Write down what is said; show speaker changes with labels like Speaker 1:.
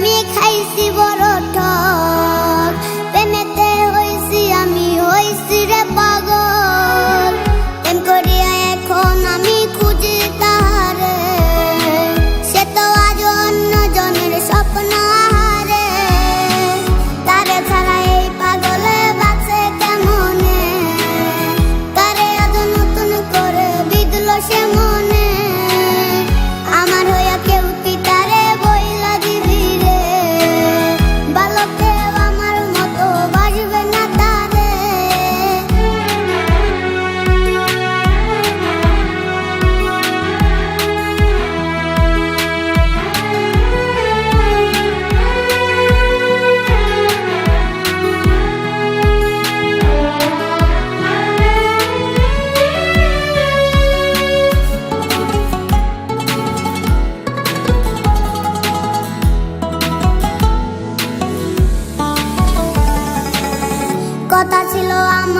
Speaker 1: আমি খাইছি বড় ঠক, প্রেমেতে হইছি আমি হইছি রে পাগল। প্রেম করিয়া এখন আমি খুঁজি তাহারে, সে তো আজ অন্য জনের স্বপ্ন আহারে। তারে ছাড়া এই পাগলে বাঁচে কেমনে, তারে আজ নতুন করে বিঁধল সে মনে। আমার হইয়া কেউ কি তারে বইলা দিবি রে, ভালো কেউ আমার মতো বাসবে না তারে। কথা ছিল আমার